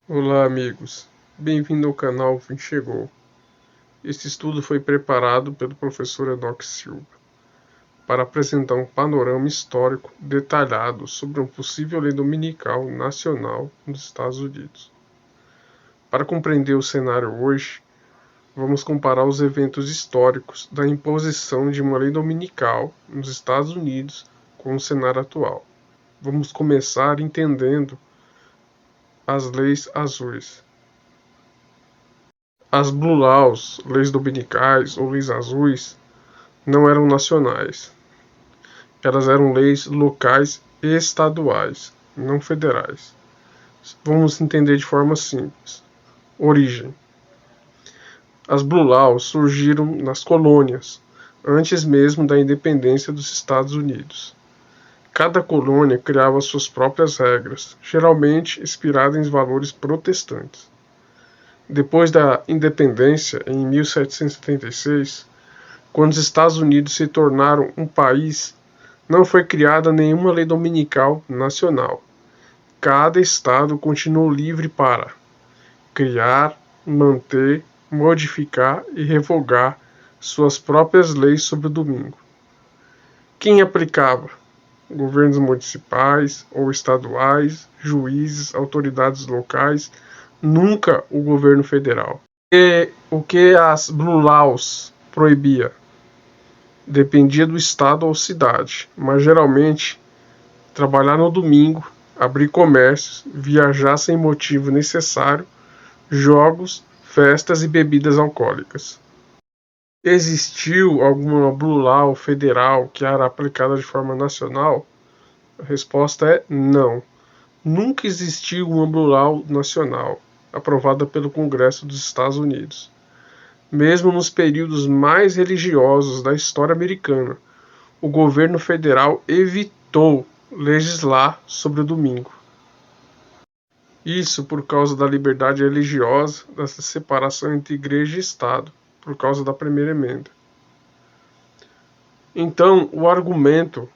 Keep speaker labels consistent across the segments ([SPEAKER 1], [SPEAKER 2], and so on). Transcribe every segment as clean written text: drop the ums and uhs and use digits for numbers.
[SPEAKER 1] Olá, amigos. Bem-vindo ao canal Fim Chegou. Este estudo foi preparado pelo professor Enoque Silva para apresentar um panorama histórico detalhado sobre uma possível lei dominical nacional nos Estados Unidos. Para compreender o cenário hoje, vamos comparar os eventos históricos da imposição de uma lei dominical nos Estados Unidos com o cenário atual. Vamos começar entendendo as leis azuis. As Blue Laws, leis dominicais ou leis azuis, não eram nacionais. Elas eram leis locais e estaduais, não federais. Vamos entender de forma simples. Origem. As Blue Laws surgiram nas colônias, antes mesmo da independência dos Estados Unidos. Cada colônia criava suas próprias regras, geralmente inspiradas em valores protestantes. Depois da independência, em 1776, quando os Estados Unidos se tornaram um país, não foi criada nenhuma lei dominical nacional. Cada estado continuou livre para criar, manter, modificar e revogar suas próprias leis sobre o domingo. Quem aplicava? Governos municipais ou estaduais, juízes, autoridades locais, nunca o governo federal. O que as Blue Laws proibia? Dependia do estado ou cidade, mas geralmente trabalhar no domingo, abrir comércios, viajar sem motivo necessário, jogos, festas e bebidas alcoólicas. Existiu alguma Blue Law federal que era aplicada de forma nacional? A resposta é não. Nunca existiu uma Blue Law nacional aprovada pelo Congresso dos Estados Unidos. Mesmo nos períodos mais religiosos da história americana, o governo federal evitou legislar sobre o domingo. Isso por causa da liberdade religiosa, dessa separação entre igreja e Estado, por causa da primeira emenda. Então, o argumento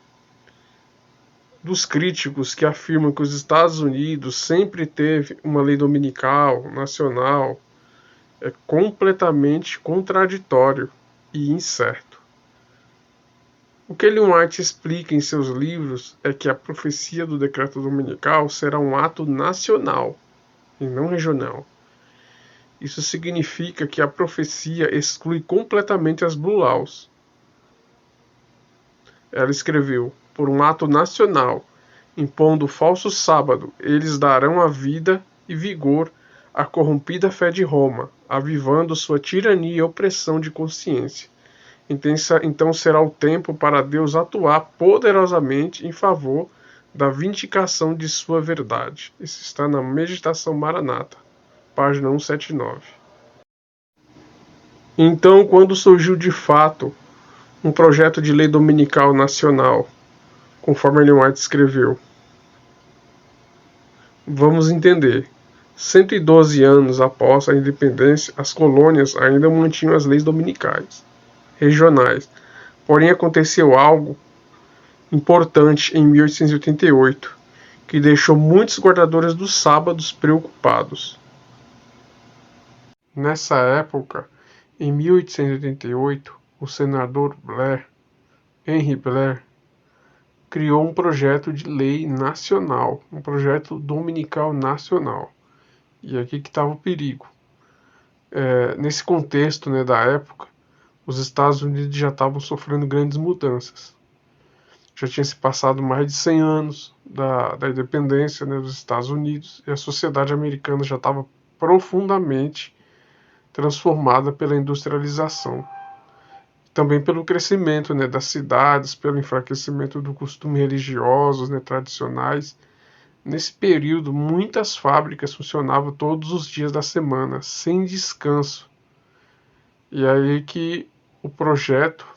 [SPEAKER 1] dos críticos que afirmam que os Estados Unidos sempre teve uma lei dominical, nacional, é completamente contraditório e incerto. O que Ellen White explica em seus livros é que a profecia do decreto dominical será um ato nacional e não regional. Isso significa que a profecia exclui completamente as Blue Laws. Ela escreveu: por um ato nacional, impondo o falso sábado, eles darão a vida e vigor à corrompida fé de Roma, avivando sua tirania e opressão de consciência. Então será o tempo para Deus atuar poderosamente em favor da vindicação de sua verdade. Isso está na Meditação Maranata, página 179. Então, quando surgiu de fato um projeto de lei dominical nacional, conforme Ellen White escreveu? Vamos entender. 112 anos após a independência, as colônias ainda mantinham as leis dominicais, regionais. Porém, aconteceu algo importante em 1888, que deixou muitos guardadores dos sábados preocupados. Nessa época, em 1888, o senador Henry Blair, criou um projeto de lei nacional, um projeto dominical nacional. E aqui que estava o perigo. Nesse contexto, da época, os Estados Unidos já estavam sofrendo grandes mudanças. Já tinha se passado mais de 100 anos da independência, dos Estados Unidos, e a sociedade americana já estava profundamente transformada pela industrialização. Também pelo crescimento das cidades, pelo enfraquecimento do costume religiosos tradicionais. Nesse período, muitas fábricas funcionavam todos os dias da semana, sem descanso. E aí que o projeto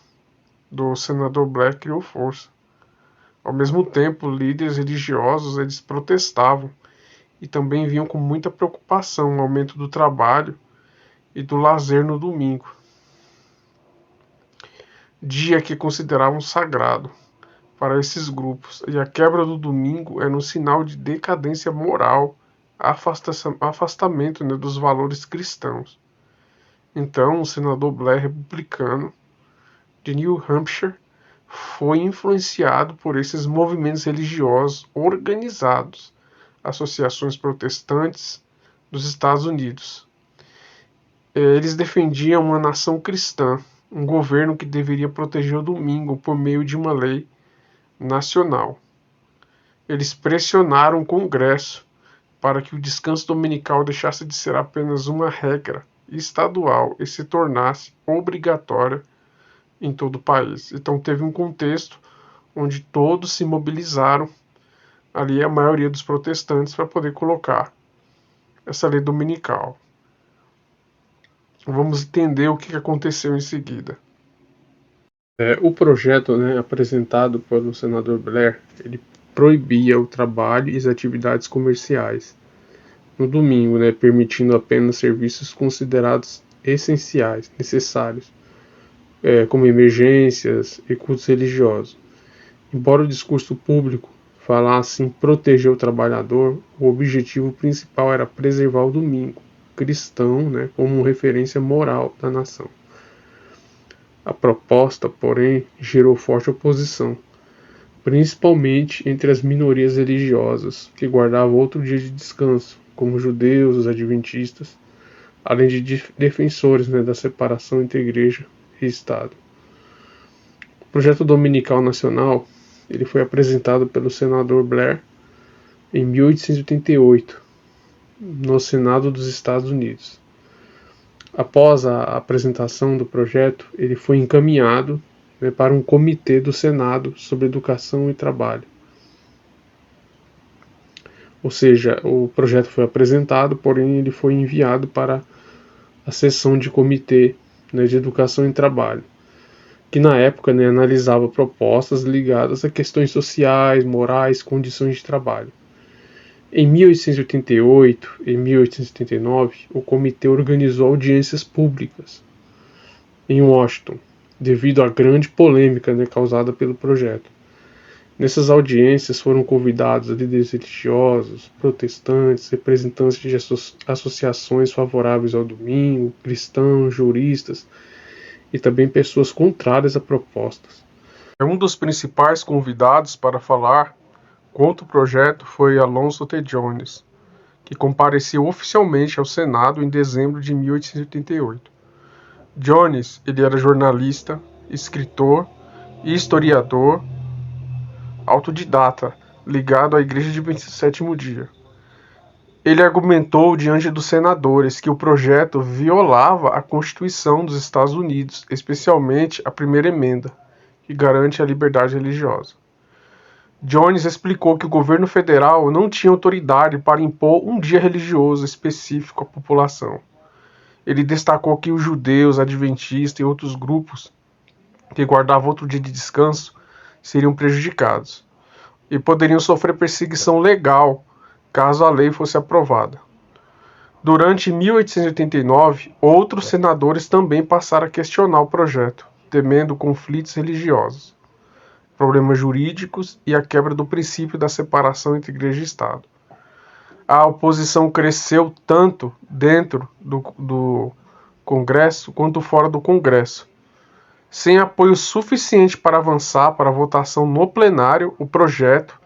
[SPEAKER 1] do senador Blair criou força. Ao mesmo tempo, líderes religiosos eles protestavam e também viam com muita preocupação o aumento do trabalho e do lazer no domingo, dia que consideravam sagrado para esses grupos, e a quebra do domingo era um sinal de decadência moral afastamento, né, dos valores cristãos. Então, o senador Blair, republicano de New Hampshire, foi influenciado por esses movimentos religiosos organizados, associações protestantes dos Estados Unidos. Eles defendiam uma nação cristã, um governo que deveria proteger o domingo por meio de uma lei nacional. Eles pressionaram o Congresso para que o descanso dominical deixasse de ser apenas uma regra estadual e se tornasse obrigatória em todo o país. Então teve um contexto onde todos se mobilizaram, ali a maioria dos protestantes, para poder colocar essa lei dominical. Vamos entender o que aconteceu em seguida. O projeto, né, apresentado pelo senador Blair, ele proibia o trabalho e as atividades comerciais no domingo, né, permitindo apenas serviços considerados essenciais, necessários, como emergências e cultos religiosos. Embora o discurso público falasse em proteger o trabalhador, o objetivo principal era preservar o domingo cristão, né, como referência moral da nação. A proposta, porém, gerou forte oposição, principalmente entre as minorias religiosas, que guardavam outro dia de descanso, como os judeus, os adventistas, além de defensores, né, da separação entre igreja e Estado. O projeto dominical nacional ele foi apresentado pelo senador Blair em 1888, no Senado dos Estados Unidos. Após a apresentação do projeto, ele foi encaminhado, né, para um comitê do Senado sobre educação e trabalho. Ou seja, o projeto foi apresentado, porém ele foi enviado para a sessão de comitê, né, de educação e trabalho, que na época, né, analisava propostas ligadas a questões sociais, morais, condições de trabalho. Em 1888 e 1889, o comitê organizou audiências públicas em Washington, devido à grande polêmica, né, causada pelo projeto. Nessas audiências foram convidados líderes religiosos, protestantes, representantes de associações favoráveis ao domingo, cristãos, juristas e também pessoas contrárias a propostas. Um dos principais convidados para falar contra o projeto foi Alonzo T. Jones, que compareceu oficialmente ao Senado em dezembro de 1888. Jones, ele era jornalista, escritor e historiador autodidata, ligado à Igreja de Sétimo Dia. Ele argumentou diante dos senadores que o projeto violava a Constituição dos Estados Unidos, especialmente a primeira emenda, que garante a liberdade religiosa. Jones explicou que o governo federal não tinha autoridade para impor um dia religioso específico à população. Ele destacou que os judeus, adventistas e outros grupos que guardavam outro dia de descanso seriam prejudicados e poderiam sofrer perseguição legal caso a lei fosse aprovada. Durante 1889, outros senadores também passaram a questionar o projeto, temendo conflitos religiosos, problemas jurídicos e a quebra do princípio da separação entre igreja e Estado. A oposição cresceu tanto dentro do Congresso quanto fora do Congresso. Sem apoio suficiente para avançar para a votação no plenário, o projeto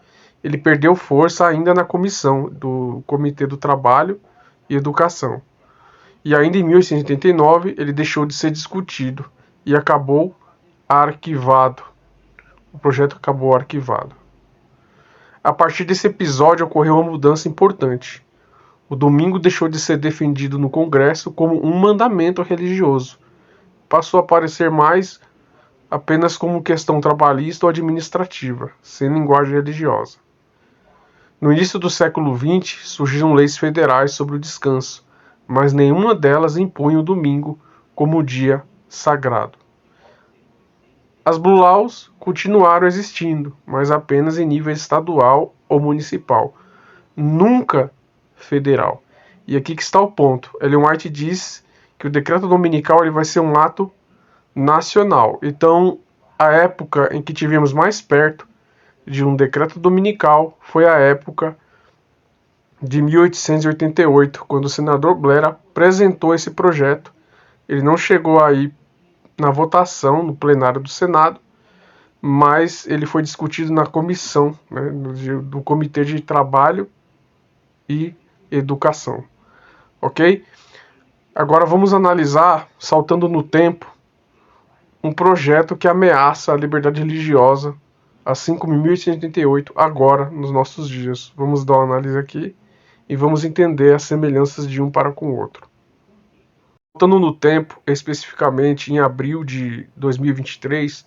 [SPEAKER 1] ele perdeu força ainda na comissão do Comitê do Trabalho e Educação. E ainda em 1889 ele deixou de ser discutido e acabou arquivado. O projeto acabou arquivado. A partir desse episódio ocorreu uma mudança importante. O domingo deixou de ser defendido no Congresso como um mandamento religioso. Passou a aparecer mais apenas como questão trabalhista ou administrativa, sem linguagem religiosa. No início do século XX, surgiram leis federais sobre o descanso, mas nenhuma delas impunha o domingo como dia sagrado. As Blue Laws continuaram existindo, mas apenas em nível estadual ou municipal, nunca federal. E aqui que está o ponto. Ellen White diz que o decreto dominical ele vai ser um ato nacional. Então, a época em que tivemos mais perto de um decreto dominical foi a época de 1888, quando o senador Blair apresentou esse projeto. Ele não chegou aí na votação no plenário do Senado, mas ele foi discutido na comissão, né, do Comitê de Trabalho e Educação. Ok? Agora vamos analisar, saltando no tempo, um projeto que ameaça a liberdade religiosa, assim como em 1888, agora, nos nossos dias. Vamos dar uma análise aqui e vamos entender as semelhanças de um para com o outro. Voltando no tempo, especificamente em abril de 2023,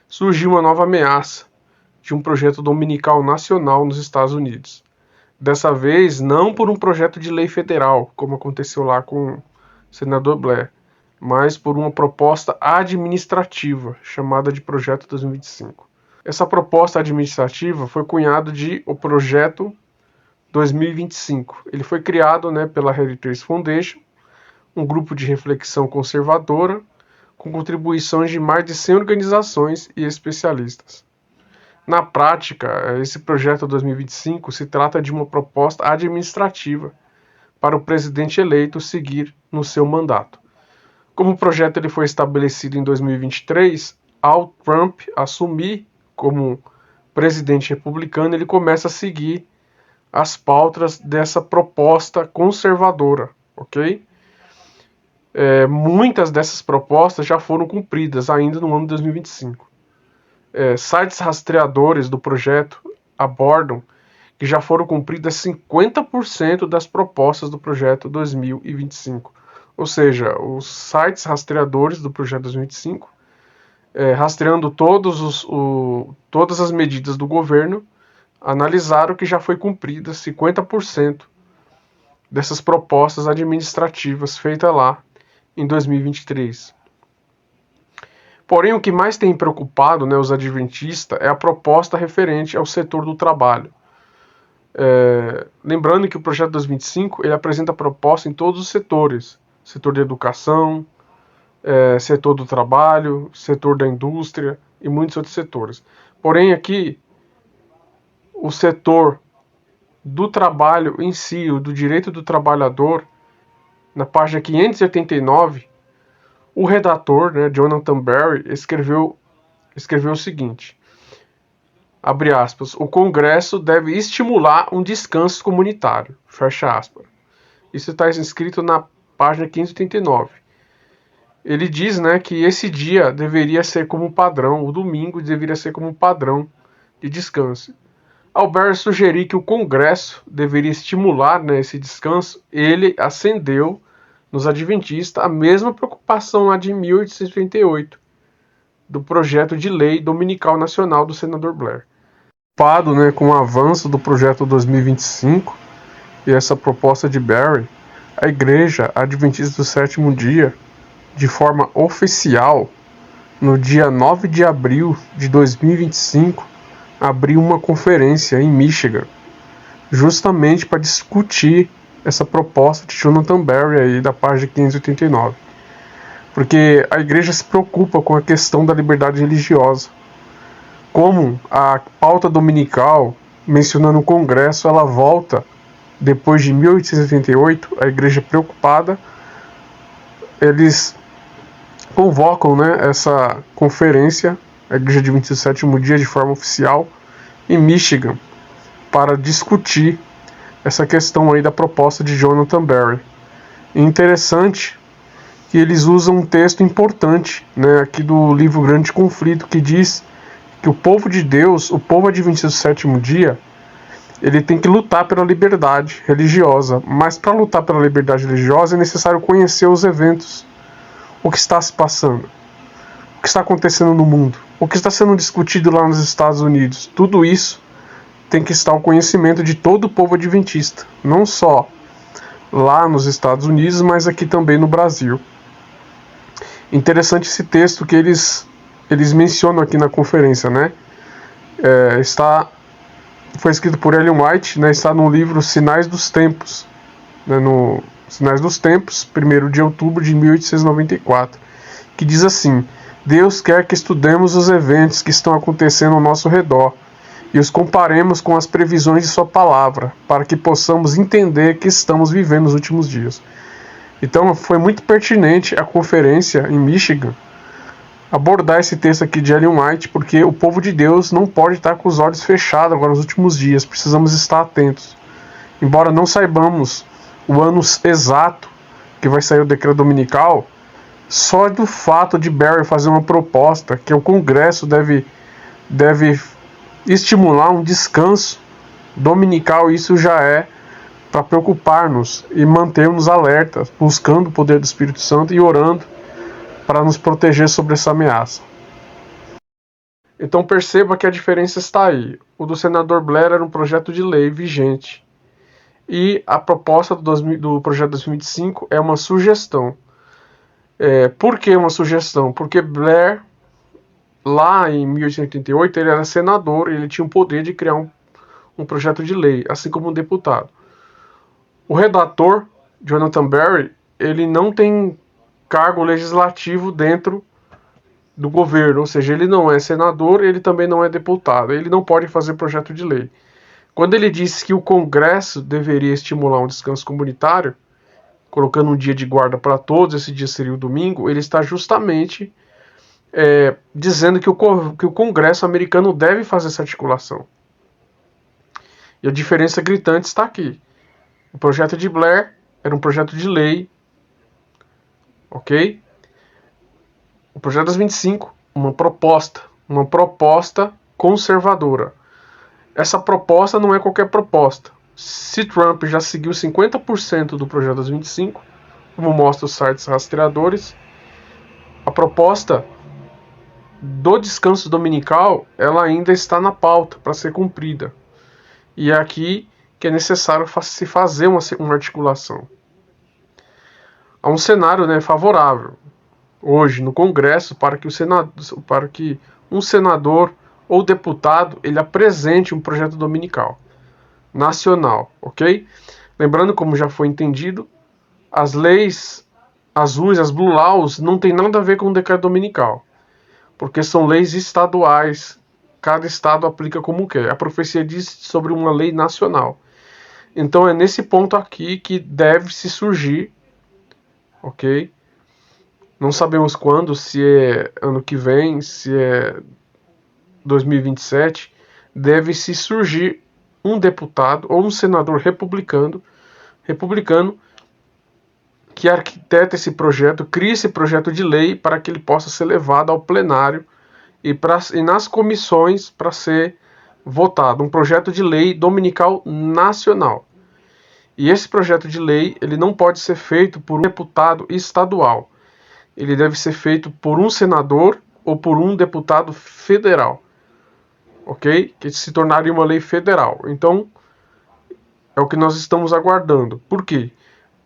[SPEAKER 1] surgiu uma nova ameaça de um projeto dominical nacional nos Estados Unidos. Dessa vez, não por um projeto de lei federal, como aconteceu lá com o senador Blair, mas por uma proposta administrativa, chamada de Projeto 2025. Essa proposta administrativa foi cunhada de o Projeto 2025. Ele foi criado, pela Heritage Foundation, um grupo de reflexão conservadora, com contribuições de mais de 100 organizações e especialistas. Na prática, esse Projeto 2025 se trata de uma proposta administrativa para o presidente eleito seguir no seu mandato. Como o projeto ele foi estabelecido em 2023, ao Trump assumir como presidente republicano, ele começa a seguir as pautas dessa proposta conservadora, ok? Muitas dessas propostas já foram cumpridas ainda no ano de 2025. Sites rastreadores do projeto abordam que já foram cumpridas 50% das propostas do projeto 2025. Ou seja, os sites rastreadores do projeto 2025, rastreando todas as medidas do governo, analisaram que já foi cumprida 50% dessas propostas administrativas feitas lá em 2023. Porém, o que mais tem preocupado, os adventistas é a proposta referente ao setor do trabalho. Lembrando que o projeto 2025 ele apresenta proposta em todos os setores: setor da educação, setor do trabalho, setor da indústria e muitos outros setores. Porém, aqui, o setor do trabalho em si, o do direito do trabalhador, na página 589, o redator, Jonathan Berry, escreveu o seguinte, abre aspas, o Congresso deve estimular um descanso comunitário, fecha aspas. Isso está escrito na página 589. Ele diz, que esse dia deveria ser como padrão, o domingo deveria ser como padrão de descanso. Ao Berry sugerir que o Congresso deveria estimular esse descanso, ele acendeu nos adventistas a mesma preocupação lá de 1838, do projeto de lei dominical nacional do senador Blair. Preocupado com o avanço do projeto 2025 e essa proposta de Berry, a Igreja Adventista do Sétimo Dia, de forma oficial, no dia 9 de abril de 2025, abriu uma conferência em Michigan, justamente para discutir essa proposta de Jonathan Berry aí da página 589. Porque a igreja se preocupa com a questão da liberdade religiosa. Como a pauta dominical, mencionando o Congresso, ela volta depois de 1888, a igreja preocupada, eles convocam essa conferência, a Igreja Adventista do Sétimo Dia, de forma oficial, em Michigan, para discutir essa questão aí da proposta de Jonathan Berry. E interessante que eles usam um texto importante, aqui do livro Grande Conflito, que diz que o povo de Deus, o povo adventista do sétimo dia, ele tem que lutar pela liberdade religiosa, mas para lutar pela liberdade religiosa é necessário conhecer os eventos, o que está se passando, o que está acontecendo no mundo, o que está sendo discutido lá nos Estados Unidos. Tudo isso tem que estar ao conhecimento de todo o povo adventista, não só lá nos Estados Unidos, mas aqui também no Brasil. Interessante esse texto que eles mencionam aqui na conferência, foi escrito por Ellen White, está no livro Sinais dos Tempos, no Sinais dos Tempos, 1º de outubro de 1894, que diz assim: Deus quer que estudemos os eventos que estão acontecendo ao nosso redor e os comparemos com as previsões de sua palavra, para que possamos entender que estamos vivendo os últimos dias. Então foi muito pertinente a conferência em Michigan abordar esse texto aqui de Ellen White, porque o povo de Deus não pode estar com os olhos fechados agora nos últimos dias, precisamos estar atentos. Embora não saibamos o ano exato que vai sair o decreto dominical, só do fato de Barry fazer uma proposta que o Congresso deve estimular um descanso dominical, isso já é para preocupar-nos e mantermos alertas, buscando o poder do Espírito Santo e orando para nos proteger sobre essa ameaça. Então perceba que a diferença está aí. O do senador Blair era um projeto de lei vigente e a proposta do projeto 2025 é uma sugestão. Por que uma sugestão? Porque Blair, lá em 1888, ele era senador e ele tinha o poder de criar um projeto de lei, assim como um deputado. O redator, Jonathan Berry, ele não tem cargo legislativo dentro do governo, ou seja, ele não é senador, ele também não é deputado, ele não pode fazer projeto de lei. Quando ele disse que o Congresso deveria estimular um descanso comunitário, colocando um dia de guarda para todos, esse dia seria o domingo, ele está justamente dizendo que o Congresso americano deve fazer essa articulação. E a diferença gritante está aqui. O projeto de Blair era um projeto de lei, ok? O projeto das 25, uma proposta conservadora. Essa proposta não é qualquer proposta. Se Trump já seguiu 50% do projeto das 25, como mostra os sites rastreadores, a proposta do descanso dominical, ela ainda está na pauta para ser cumprida. E é aqui que é necessário se fazer uma articulação. Há um cenário favorável hoje no Congresso para que um senador ou deputado ele apresente um projeto dominical nacional, ok? Lembrando, como já foi entendido, as leis azuis, as Blue Laws, não tem nada a ver com o decreto dominical, porque são leis estaduais, cada estado aplica como quer. A profecia diz sobre uma lei nacional. Então é nesse ponto aqui que deve se surgir, ok? Não sabemos quando, se é ano que vem, se é 2027, deve se surgir um deputado ou um senador republicano que arquiteta esse projeto, cria esse projeto de lei para que ele possa ser levado ao plenário e nas comissões para ser votado. Um projeto de lei dominical nacional. E esse projeto de lei ele não pode ser feito por um deputado estadual. Ele deve ser feito por um senador ou por um deputado federal. Ok? Que se tornaria uma lei federal. Então, é o que nós estamos aguardando. Por quê?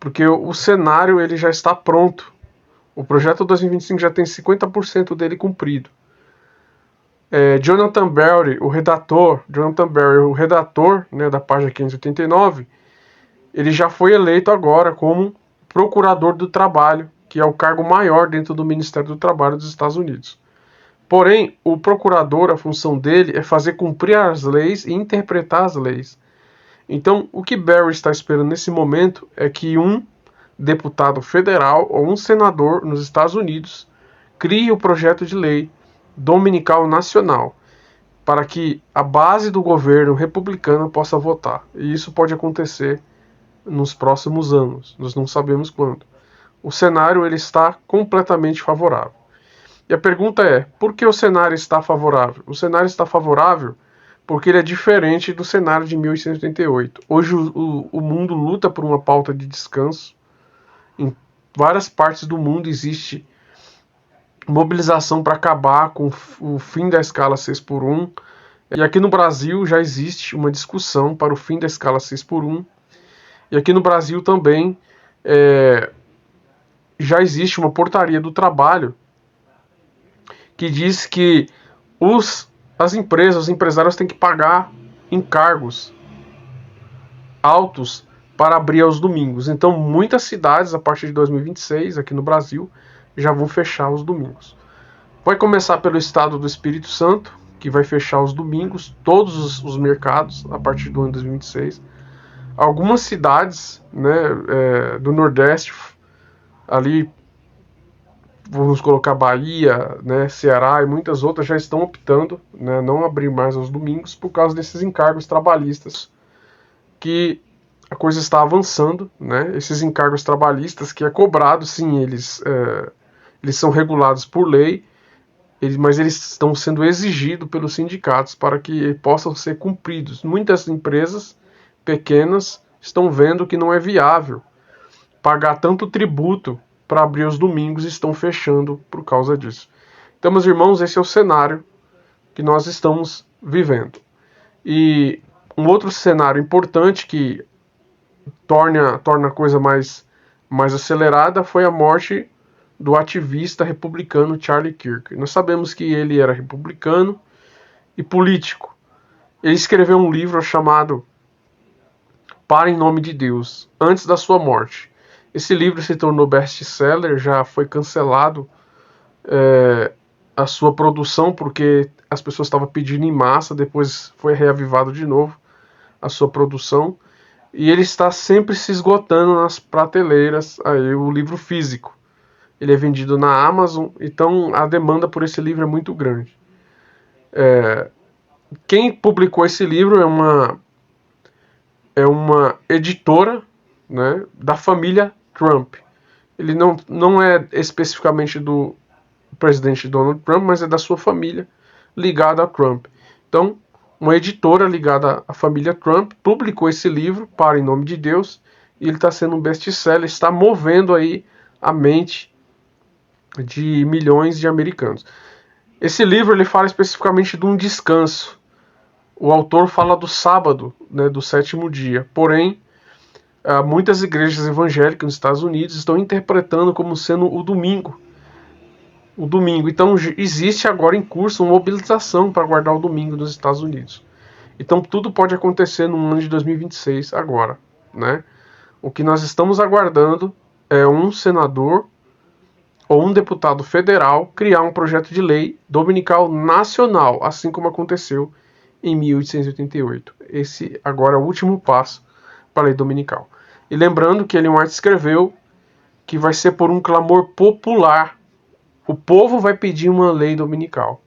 [SPEAKER 1] Porque o cenário ele já está pronto. O projeto 2025 já tem 50% dele cumprido. Jonathan Berry, o redator da página 589, ele já foi eleito agora como procurador do trabalho, que é o cargo maior dentro do Ministério do Trabalho dos Estados Unidos. Porém, o procurador, a função dele é fazer cumprir as leis e interpretar as leis. Então, o que Berry está esperando nesse momento é que um deputado federal ou um senador nos Estados Unidos crie o projeto de lei dominical nacional, para que a base do governo republicano possa votar. E isso pode acontecer nos próximos anos, nós não sabemos quando. O cenário ele está completamente favorável. E a pergunta é, por que o cenário está favorável? O cenário está favorável porque ele é diferente do cenário de 1888. Hoje o mundo luta por uma pauta de descanso. Em várias partes do mundo existe mobilização para acabar com o fim da escala 6x1. E aqui no Brasil já existe uma discussão para o fim da escala 6x1. E aqui no Brasil também já existe uma portaria do trabalho que diz que as empresas, os empresários têm que pagar encargos altos para abrir aos domingos. Então, muitas cidades, a partir de 2026, aqui no Brasil, já vão fechar os domingos. Vai começar pelo estado do Espírito Santo, que vai fechar os domingos, todos os mercados, a partir do ano 2026. Algumas cidades, né, do Nordeste, ali, vamos colocar Bahia, né, Ceará e muitas outras, já estão optando, né, não abrir mais aos domingos por causa desses encargos trabalhistas, que a coisa está avançando, né, esses encargos trabalhistas que é cobrado, sim, eles são regulados por lei, mas eles estão sendo exigidos pelos sindicatos para que possam ser cumpridos. Muitas empresas pequenas estão vendo que não é viável pagar tanto tributo para abrir os domingos e estão fechando por causa disso. Então, meus irmãos, esse é o cenário que nós estamos vivendo. E um outro cenário importante que torna a coisa mais acelerada foi a morte do ativista republicano Charlie Kirk. Nós sabemos que ele era republicano e político. Ele escreveu um livro chamado Para em Nome de Deus, antes da sua morte. Esse livro se tornou best-seller, já foi cancelado a sua produção porque as pessoas estavam pedindo em massa, depois foi reavivado de novo a sua produção. E ele está sempre se esgotando nas prateleiras, aí, o livro físico. Ele é vendido na Amazon, então a demanda por esse livro é muito grande. Quem publicou esse livro é uma editora, né, da família Trump. Ele não é especificamente do presidente Donald Trump, mas é da sua família ligada a Trump. Então, uma editora ligada à família Trump publicou esse livro, Para em Nome de Deus, e ele está sendo um best-seller, está movendo aí a mente de milhões de americanos. Esse livro ele fala especificamente de um descanso. O autor fala do sábado, né, do sétimo dia. Porém, muitas igrejas evangélicas nos Estados Unidos estão interpretando como sendo o domingo. O domingo. Então, existe agora em curso uma mobilização para guardar o domingo nos Estados Unidos. Então, tudo pode acontecer no ano de 2026 agora, né? O que nós estamos aguardando é um senador ou um deputado federal criar um projeto de lei dominical nacional, assim como aconteceu em 1888. Esse agora é o último passo para a lei dominical. E lembrando que Ellen White escreveu que vai ser por um clamor popular. O povo vai pedir uma lei dominical.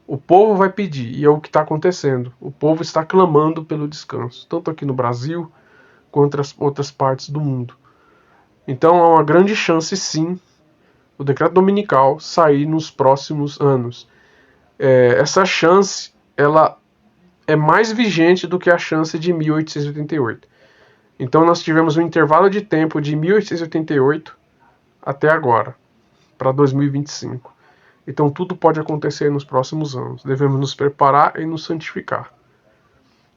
[SPEAKER 1] O povo vai pedir, e é o que está acontecendo. O povo está clamando pelo descanso, tanto aqui no Brasil quanto em outras partes do mundo. Então há uma grande chance, sim, o decreto dominical sair nos próximos anos. Essa chance, ela é mais vigente do que a chance de 1888. Então nós tivemos um intervalo de tempo de 1888 até agora, para 2025. Então tudo pode acontecer nos próximos anos. Devemos nos preparar e nos santificar.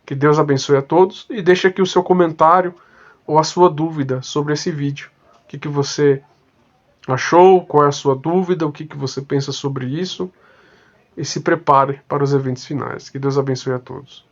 [SPEAKER 1] Que Deus abençoe a todos e deixe aqui o seu comentário ou a sua dúvida sobre esse vídeo. O que você achou? Qual é a sua dúvida? O que você pensa sobre isso? E se prepare para os eventos finais. Que Deus abençoe a todos.